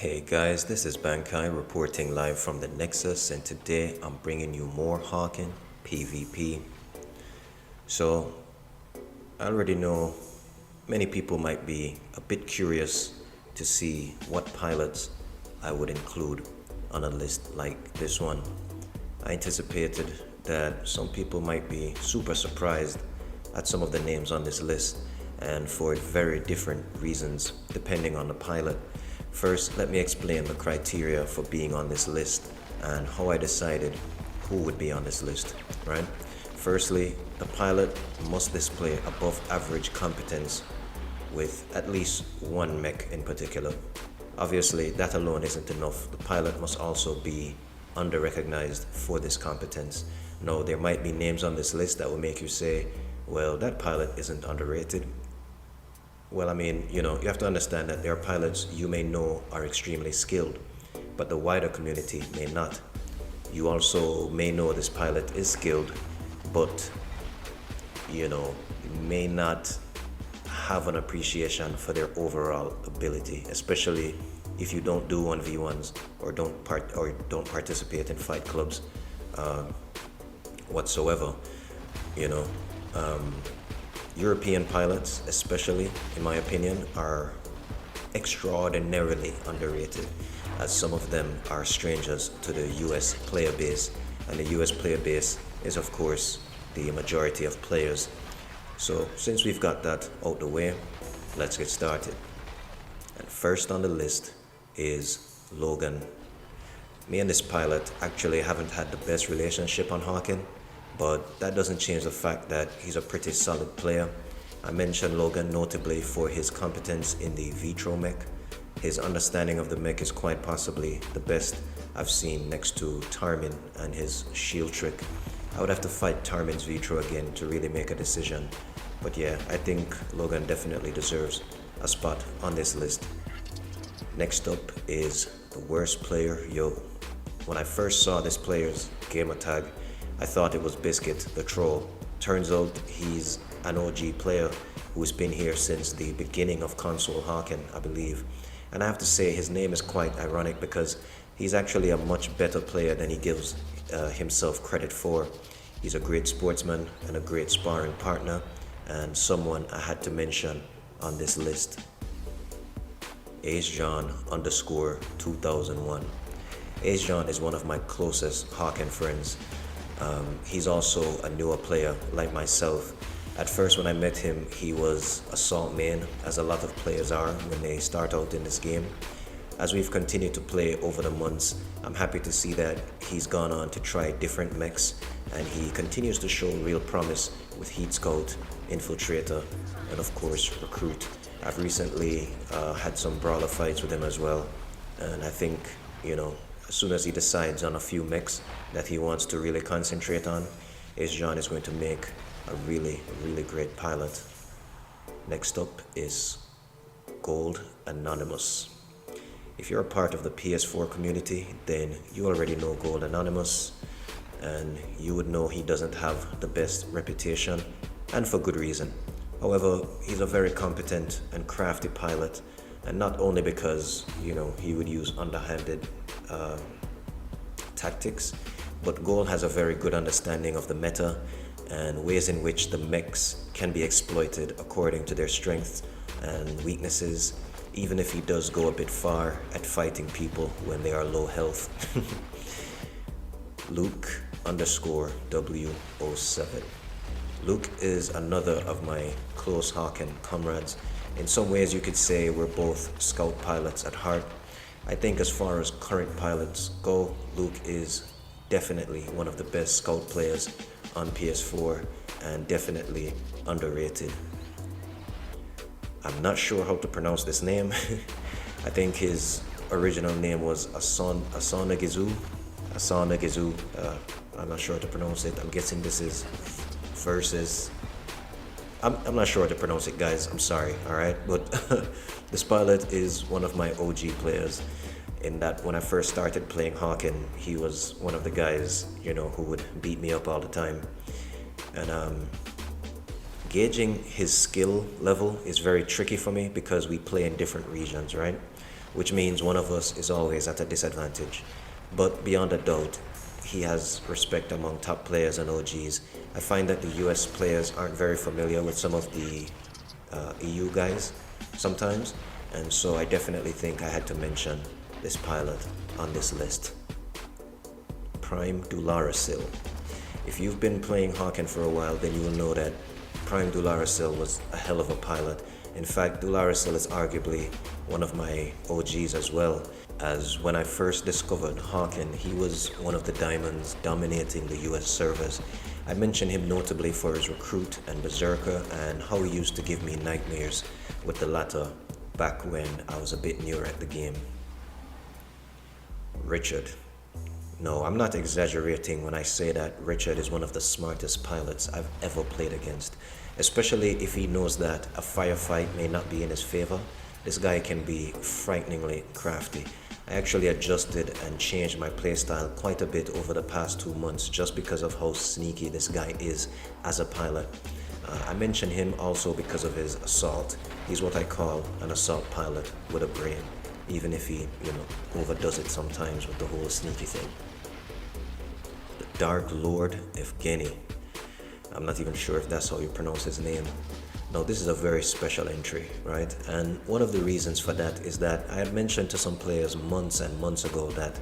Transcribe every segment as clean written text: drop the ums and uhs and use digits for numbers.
Hey guys, this is Bankai reporting live from the Nexus, and today I'm bringing you more Hawken PvP. So, I already know many people might be a bit curious to see what pilots I would include on a list like this one. I anticipated that some people might be super surprised at some of the names on this list, and for very different reasons depending on the pilot. First, let me explain the criteria for being on this list and how I decided who would be on this list, right? Firstly, the pilot must display above average competence with at least one mech in particular. Obviously, that alone isn't enough. The pilot must also be under-recognized for this competence. Now, there might be names on this list that will make you say, well, that pilot isn't underrated. Well, you have to understand that there are pilots you may know are extremely skilled, but the wider community may not. You also may know this pilot is skilled, but, may not have an appreciation for their overall ability, especially if you don't do 1v1s or don't participate in fight clubs whatsoever. You know, European pilots, especially, in my opinion, are extraordinarily underrated, as some of them are strangers to the US player base, and the US player base is, of course, the majority of players. So, since we've got that out the way, let's get started. And first on the list is Logan. Me and this pilot actually haven't had the best relationship on Hawken, but that doesn't change the fact that he's a pretty solid player. I mentioned Logan notably for his competence in the Vitro mech. His understanding of the mech is quite possibly the best I've seen, next to Tarmin and his shield trick. I would have to fight Tarmin's Vitro again to really make a decision, but yeah, I think Logan definitely deserves a spot on this list. Next up is the worst player, Yo. When I first saw this player's gamer tag, I thought it was Biscuit, the troll. Turns out he's an OG player who's been here since the beginning of console Hawken, I believe. And I have to say his name is quite ironic because he's actually a much better player than he gives himself credit for. He's a great sportsman and a great sparring partner, and someone I had to mention on this list. AceJohn_2001. AceJohn is one of my closest Hawken friends. He's also a newer player like myself. At first when I met him, he was a salt main, as a lot of players are when they start out in this game. As we've continued to play over the months, I'm happy to see that he's gone on to try different mechs, and he continues to show real promise with Heat Scout, Infiltrator, and of course Recruit. I've recently had some brawler fights with him as well, and I think, as soon as he decides on a few mechs that he wants to really concentrate on, AceJohn is going to make a really great pilot. Next up is Gold Anonymous. If you're a part of the PS4 community, then you already know Gold Anonymous, and you would know he doesn't have the best reputation, and for good reason. However, he's a very competent and crafty pilot, and not only because, he would use underhanded tactics, but Gold has a very good understanding of the meta and ways in which the mechs can be exploited according to their strengths and weaknesses, even if he does go a bit far at fighting people when they are low health. Luke_W07. Luke is another of my close Hawken comrades. In some ways you could say we're both scout pilots at heart. I think as far as current pilots go, Luke is definitely one of the best scout players on PS4 and definitely underrated. I'm not sure how to pronounce this name. I think his original name was Asanagizu. I'm not sure how to pronounce it. I'm guessing this is versus. I'm not sure how to pronounce it, guys. I'm sorry, alright? But this pilot is one of my OG players, in that when I first started playing Hawken, he was one of the guys, who would beat me up all the time. And gauging his skill level is very tricky for me because we play in different regions, right? which means one of us is always at a disadvantage. But beyond a doubt, he has respect among top players and OGs. I find that the US players aren't very familiar with some of the EU guys sometimes, and so I definitely think I had to mention this pilot on this list. Prime Dularasil. If you've been playing Hawken for a while, then you will know that Prime Dularasil was a hell of a pilot. In fact, Dularasil is arguably one of my OGs as well, as when I first discovered Hawken, he was one of the diamonds dominating the US servers. I mention him notably for his recruit and berserker and how he used to give me nightmares with the latter back when I was a bit newer at the game. Richard. No, I'm not exaggerating when I say that Richard is one of the smartest pilots I've ever played against, especially if he knows that a firefight may not be in his favor. This guy can be frighteningly crafty. I actually adjusted and changed my playstyle quite a bit over the past 2 months just because of how sneaky this guy is as a pilot. I mention him also because of his assault. He's what I call an assault pilot with a brain, even if he, overdoes it sometimes with the whole sneaky thing. The Dark Lord Evgeny. I'm not even sure if that's how you pronounce his name. Now, this is a very special entry, right? And one of the reasons for that is that I had mentioned to some players months and months ago that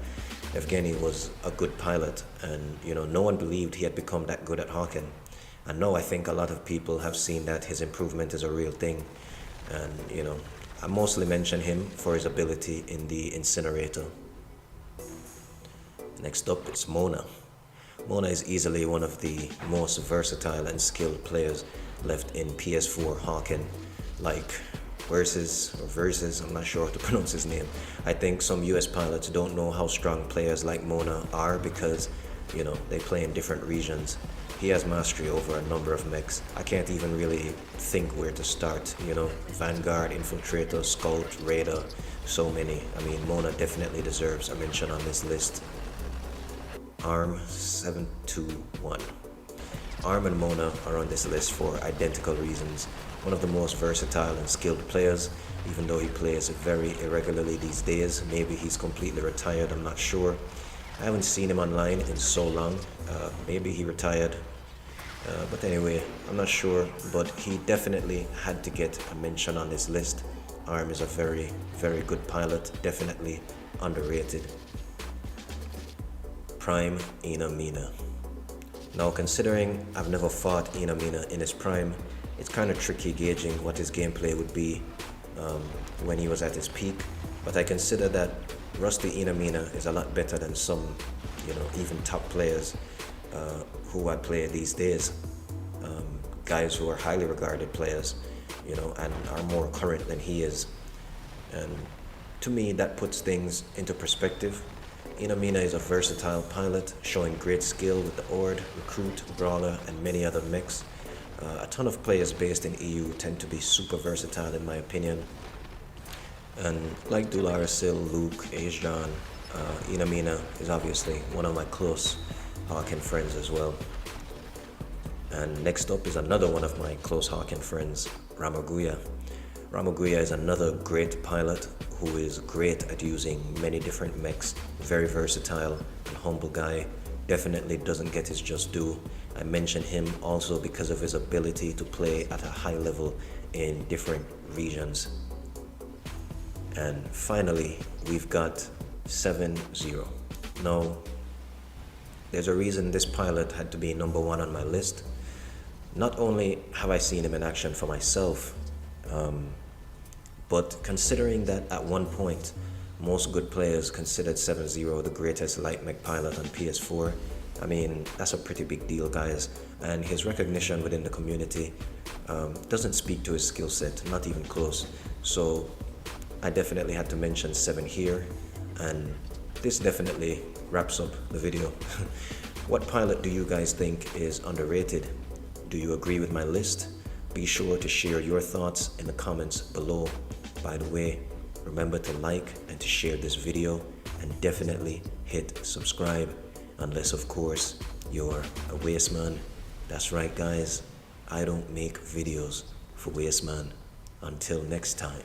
Evgeny was a good pilot, and no one believed he had become that good at Hawken. And now I think a lot of people have seen that his improvement is a real thing. And I mostly mention him for his ability in the incinerator. Next up is Mona. Mona is easily one of the most versatile and skilled players left in PS4 Hawken, like Versus, I'm not sure how to pronounce his name. I think some US pilots don't know how strong players like Mona are because, they play in different regions. He has mastery over a number of mechs. I can't even really think where to start, Vanguard, Infiltrator, Scout, Raider, so many. I mean, Mona definitely deserves a mention on this list. ARM 721. ARM and Mona are on this list for identical reasons. One of the most versatile and skilled players, even though he plays very irregularly these days. Maybe he's completely retired, I'm not sure. I haven't seen him online in so long. Maybe he retired. But anyway, I'm not sure, but he definitely had to get a mention on this list. ARM is a very, very good pilot, definitely underrated. Prime Inamina. Now, considering I've never fought Inamina in his prime, it's kind of tricky gauging what his gameplay would be when he was at his peak. But I consider that Rusty Inamina is a lot better than some, even top players who I play these days. Guys who are highly regarded players, and are more current than he is. And to me, that puts things into perspective. Inamina is a versatile pilot, showing great skill with the Ord, Recruit, Brawler, and many other mechs. A ton of players based in EU tend to be super versatile in my opinion. And like Dularasil, Luke, Ajan, Inamina is obviously one of my close Hawken friends as well. And next up is another one of my close Hawken friends, Ramgoja. Ramgoja is another great pilot who is great at using many different mechs, very versatile and humble guy, definitely doesn't get his just due. I mention him also because of his ability to play at a high level in different regions. And finally, we've got 7-0. Now, there's a reason this pilot had to be number one on my list. Not only have I seen him in action for myself, but considering that at one point, most good players considered 7-0 the greatest light mech pilot on PS4, I mean, that's a pretty big deal, guys. And his recognition within the community doesn't speak to his skill set, not even close. So I definitely had to mention 7 here, and this definitely wraps up the video. What pilot do you guys think is underrated? Do you agree with my list? Be sure to share your thoughts in the comments below. By the way, remember to like and to share this video, and definitely hit subscribe, unless of course you're a waste man. That's right, guys, I don't make videos for waste man. Until next time,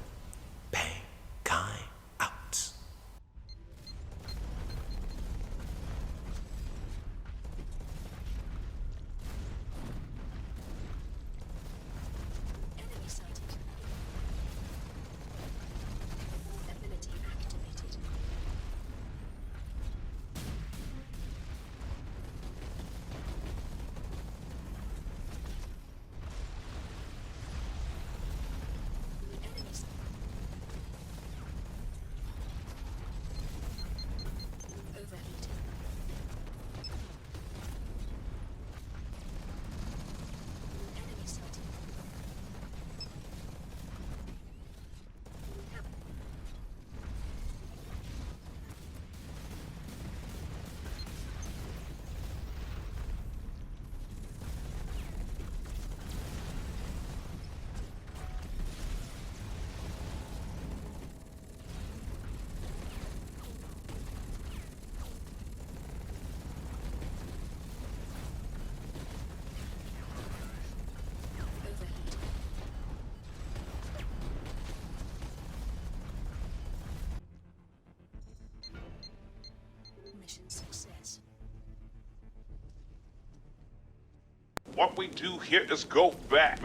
bang, guy out. Mission success. What we do here is go back.